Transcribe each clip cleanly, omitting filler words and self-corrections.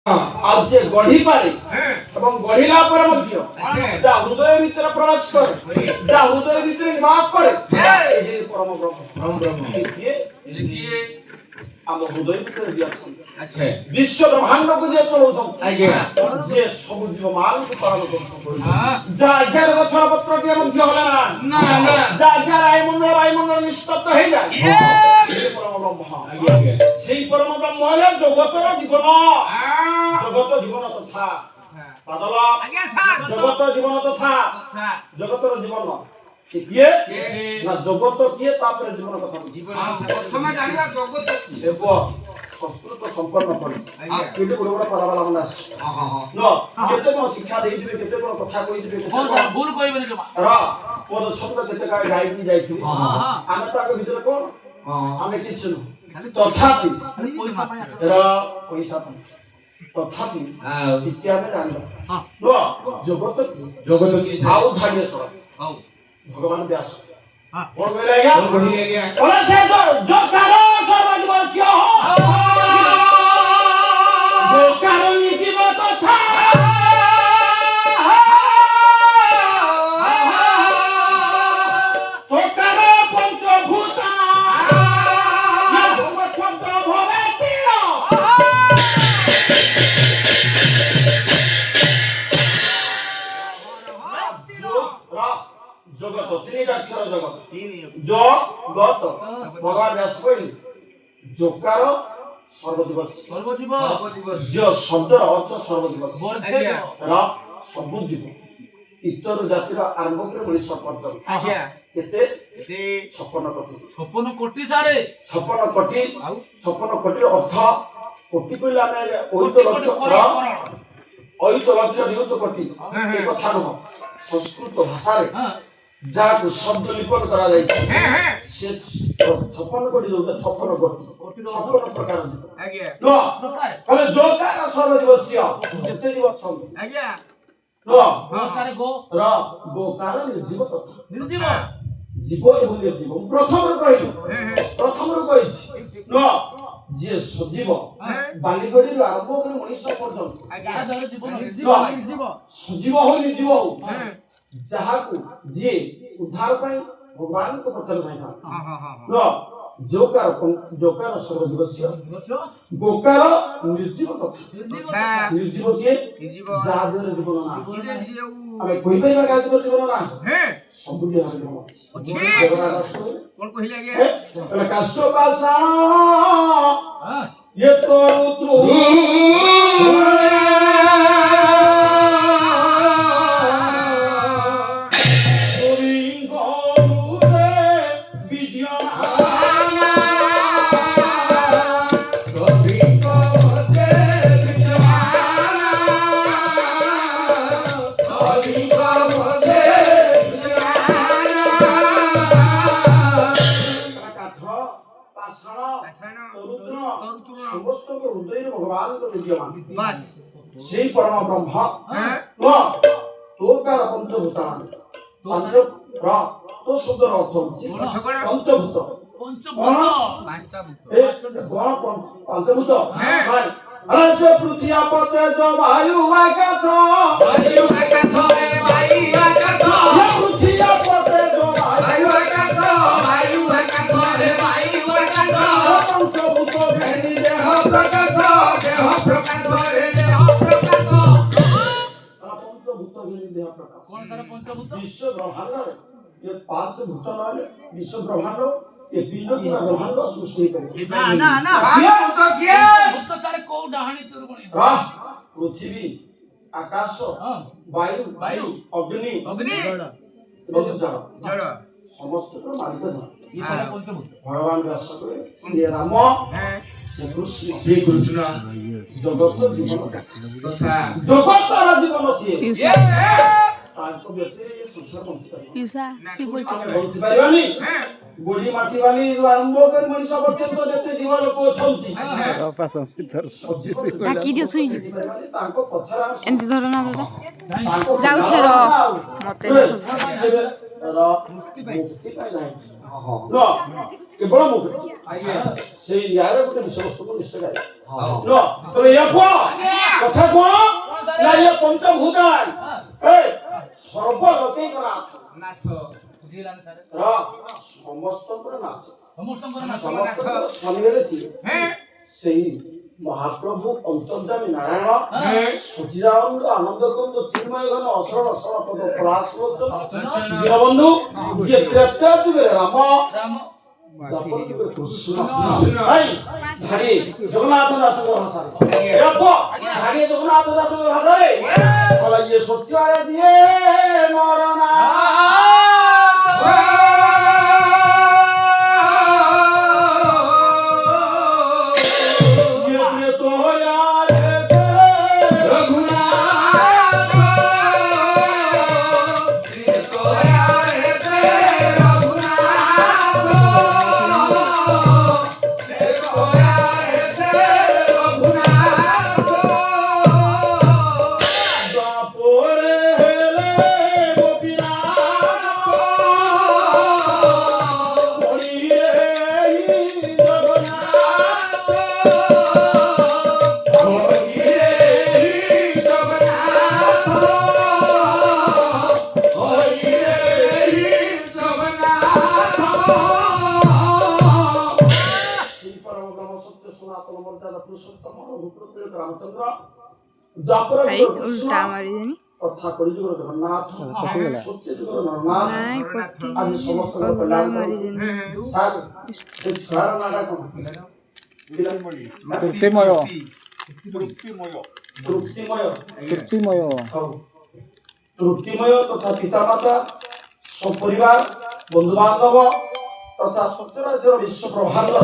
आज जे गढ़ी पारे एवं गढ़िला पर मध्य जा हृदय भीतर प्रवेश करे जा हृदय भीतर निवास करे एही परम ब्रह्म देखिए हम हृदय भीतर जे अछन अच्छा विश्व ब्रह्मांड को जे चलौछन आज्ञा जे सब जीव मान को पालन करछन जा 11 गछर पत्र के मध्य होला ना ना जा 11 आयमंडल निष्पत्त हे जाय परम ब्रह्म आज्ञा সেই परम ब्रह्म হলো জগতের জীবন জগত জীবন তথা পাদল আজ্ঞা স্যার জগত জীবন তথা জগতের জীবন কিয়ে না জগত কিয়ে তারপরে জীবন কথা জীবন প্রথমে জানিবা জগত কি দেখো সংস্কৃত সম্পন্ন করে কেতে বড় বড় পড়াবালা মানে ন কেতে কোন শিক্ষা দেই দিবে কেতে কোন কথা কই দিবে ভুল কইবেনি জমা পদ ছত্র কেতে কাই গাইতি যাইতি আমি তাকে ভিতরে কোন আমি কিছু তথাপি পয়সা পাই তথাপি ইতিহাসে জানিবা জগত কি আউ ধার্যেশ্বর ভগবান ব্যাস কোন কইলা গিয়া কোন কইলা গিয়া বলে সে जो कारो सर्वदिवस्य जो कारो नीतिव तथा तो कारो पंचभूत या समछंद भवेति जगत तीन अक्षर जगत जो गत भगवान व्यास कहले जोकार सर्वदिवस जो शब्द अर्थ सर्वदिवस र सब जीव इतर जातिर आरंभ कर मनुष्य पर्यंत आज्ञा केते 56 कोटी सारे 56 कोटी अर्थ कोटी कहले आमे ओहित लक्ष्य नियुत कोटी ए कथा न संस्कृत भाषा रे जाको शब्द लिपन करा जाय से 56 कोटी जो 56 कोटी 56 प्रकार आज्ञा लो कहले जो का सर्वदिवस्य जते जीव छन आज्ञा लो सारे गो र गो कारण जीव तथा निर्जीव जीव एवं निर्जीव प्रथम रो कहि लो जे सजीव बालिगडी आरंभ कर मनुष्य पर्यंत आज्ञा जीव सजीव हो निर्जीव जाहाकू जे उद्धार पाई भगवान को प्रचल नहीं था लो जोकार सर्वदिवस्य गोकार निर्जीव तथा निर्जीव के जादर जीवन ना हमें कोई भी जादर जीवन ना सबुली हर जीवन अच्छे कौन कहिला गया पहले कष्ट पाषाण ये तो तू সেই পরম ব্রহ্ম তো কার পঞ্চভূতান পঞ্চ প্র তো শব্দের অর্থ হচ্ছে পঞ্চভূত পঞ্চভূত ভাই আকাশ পৃথিবী তেজ বায়ু আকাশ পৃথিবী তেজ বায়ু আকাশ পঞ্চভূত দেহ প্রকাশ विश्व ब्रह्मांड ये पांच भूत नाले विश्व ब्रह्मांड ये पिंड की ब्रह्मांड सृष्टि करे ना ना भूत सारे को डाहणी तोर बणी पृथ्वी आकाश वायु अग्नि जल समस्त को मालिक ये सारे पंचभूत भगवान व्यास करे श्री राम श्री कृष्ण जगत जीवन तथा जगत जीवन से ताको व्यक्ति ये संसार बंचित पिसा की बोलछ बंचि पाइबानी गोडी माटी वाली आरंभ कर मनुष्य पर्यंत जते जीव लोक अछंती पास भीतर ताकी दियो सुई ताको पछरा एंती धर ना दादा जाउ छरो मते र मुक्ति पाइ नाही र केवल मुक्ति आइए से यार गोटे विषय वस्तु को निश्चय लो तो ये को ସ୍ୱାମୀ ହେଲେ ସିଏ ସେଇ ମହାପ୍ରଭୁ ଅନ୍ତର୍ଯାମୀ ନାରାୟଣ ସଚିଦାନନ୍ଦ ଆନନ୍ଦ କୁଞ୍ଜ ଚିନ୍ମୟ ଘନ ଅସର ଅସର ପଦ ପଳାଶ ଦୀନବନ୍ଧୁ ଯିଏ ତ୍ରେତୟା ଯୁଗରେ ରାମ ଦ୍ୱାପର ଯୁଗରେ କୃଷ୍ଣ ଧାଡ଼ି ଜଗନ୍ନାଥ ଦାସଙ୍କ ଭାଷାରେ ଧାଡ଼ି ଜଗନ୍ନାଥ ଦାସଙ୍କ ଭାଷାରେ କହିଲା ଇଏ ସତ୍ୟରେ ଦିଏ ମୋର ନା उल्टा मारी देनी कथा कलिजुगर जगन्नाथ सत्य जुगर नरनाथ आज समस्त कल्याण मारी देनी सार से सारा नागा को तृप्तिमय तृप्तिमय तथा पिता माता सपरिवार बंधु बांधव तथा सत्यराज्यर विश्व प्रभांड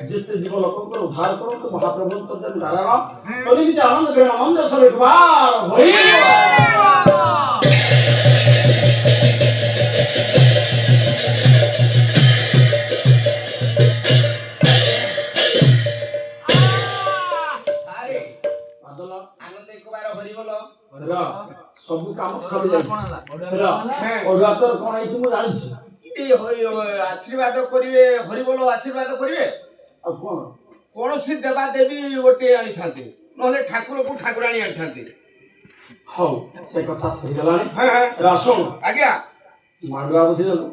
जिते जीव लोक उद्धार करते महाप्रभु अंतर्जामी नारायण कलिजुग आनंद प्रेम आनंद सब एक बार हरि सब काम सब अगातर कोन आइछि मु जानि छी आशीर्वाद करिवे हरि बोलो आशीर्वाद करिवे आ कोन कौन सी देवा देवी गोटे आनी थांते नहले ठाकुर को ठाकुराणी आनी थांते हौ से कथा सही गलानी रासुन आज्ञा माडवा बुद्धि दलो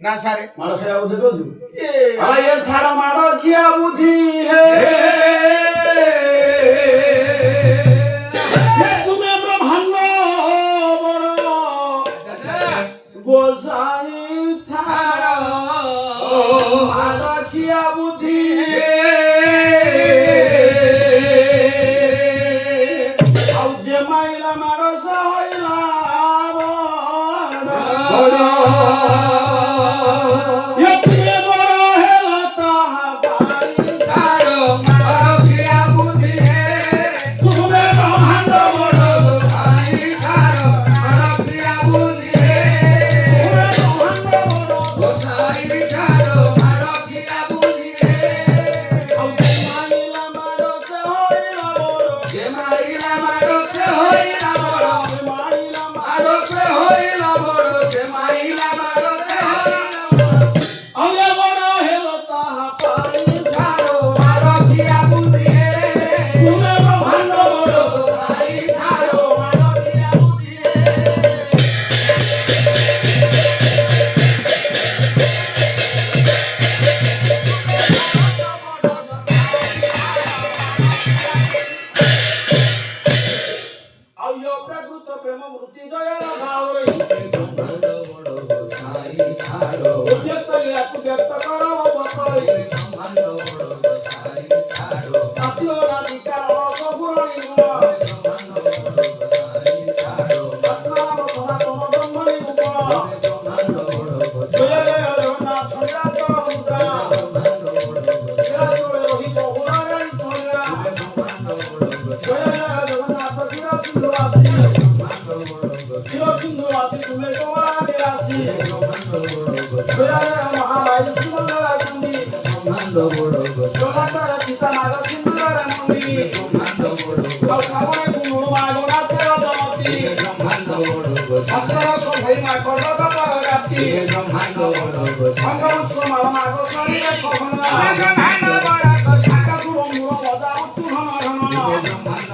ना सारे माड खाया बुद्धि दलो आ ये छाड़ माड किया बुद्धि है ये तुम्हें ब्रह्मांड बड़ गोसाई छाड़ माड किया बुद्धि है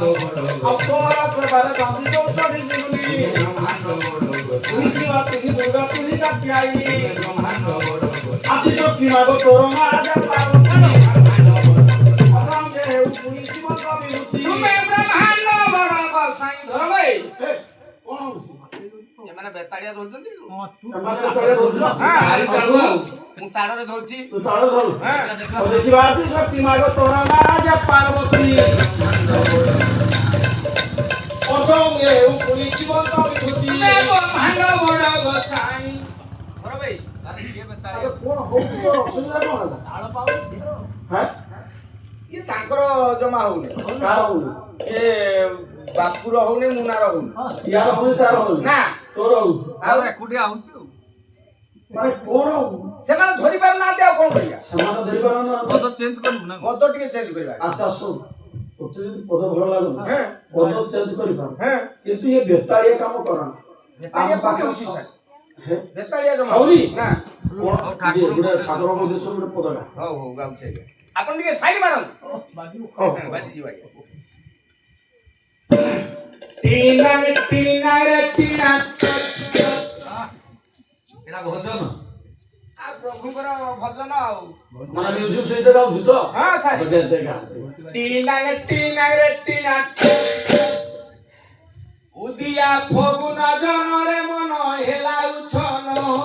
Brahma ଅପରା ସେବାରେ ବାନ୍ଧି ଦଉଛନ୍ତି ଜୀବନୀ ତୁହି ଶିବା ତୁହି ଦୁର୍ଗା ତୁହି କାତ୍ୟାୟୀ ଆଦି ଶକ୍ତି ମାଗ ତୋର ମହାରାଜା ପାର୍ବତୀ ଅବ୍ରହ୍ମେ ହେଉ ପୁଣି ଜୀବନ୍ତ ବିଭୂତି ତୁମେ ବ୍ରହ୍ମାଣ୍ଡ ବଡ଼ ଗୋସାଇଁ ଧର ଭାଇ କଣ ହଉଛି ଏମାନେ ବେତାଳିଆ ଧରୁଛନ୍ତି ଏମାନେ ତଳେ ରହୁଛୁ ନା ତାଳି ତାଳୁ ଆଉ ମୁଁ ତାଳରେ ଧରୁଛି ତୁ ତଳେ ଧରୁ ହଁ ଦେଖିବା ଆଦି ଶକ୍ତି ମାଗ ତୋର ମହାରାଜା ପାର୍ବତୀ ଅବ୍ରହ୍ମେ ହେଉ ପୁଣି ଜୀବନ୍ତ ବିଭୂତି ତୁମେ ବ୍ରହ୍ମାଣ୍ଡ ବଡ଼ ଗୋସାଇଁ ଧର ଭାଇ ତାହେଲେ କିଏ ବେତାଳିଆ ଆରେ କଣ ହଉଛି ତୋର ଅସୁବିଧା କଣ ହେଲା ହଁ ଇଏ ତାଙ୍କର ଜମା ହଉନି କାହାର ହଉନି ଏ ବାପୁର ହଉନି ମୁନାର ହଉନି ୟାର ହଉନି ତାର ହଉନି ନା ତୋର ହଉଛି ଆଉ ଏକୁଟିଆ ହଉଛି ଆଉ ମାନେ କଣ ସେମାନେ ଧରି ପାରୁନାହାନ୍ତି ଆଉ କଣ କରିବା ସେମାନେ ଧରିପାରୁନ ପଦ ଚେଞ୍ଜ କରିବୁ ନା ମଦ ଟିକେ ଚେଞ୍ଜ କରିବା ଆଚ୍ଛା ଶୁଣ ତୋତେ ଯଦି ପଦ ଭଲ ଲାଗୁନି ହଁ ପଦ ଚେଞ୍ଜ କରିପାରୁ ହଁ କିନ୍ତୁ ଏ ବେତାଳିଆ କାମ କରନା ବେତାଳିଆ ଆମ ପାଖରେ କୋଉଠି ଅଛି? ହେ? ବେତାଳିଆ ଜମା ହଉନି? ନା କଣ ଗୋଟେ ଠାକୁରଙ୍କ ଉଦ୍ଦେଶ୍ୟ ଗୋଟେ ପଦଟା ହଉ ହଉ ଗାଉଛି ଆଜ୍ଞା ଆପଣ ଟିକେ ସାଇଡ ମାରନ୍ତୁ ହଉ ବାଜିଯିବ ଆଜ୍ଞା ଏଟା ଭଜନ ଆଉ ପ୍ରଭୁଙ୍କର ଭଜନ ଆଉ ମାନେ ମ୍ୟୁଜିକ୍ ସହିତ ଗାଉଛୁ ତ ହଁ ସାର୍ ଦେ ଦେ ଗା ଉଦିଆ ଫଗୁନ ଜନରେ ମନ ହେଲା ଉଛ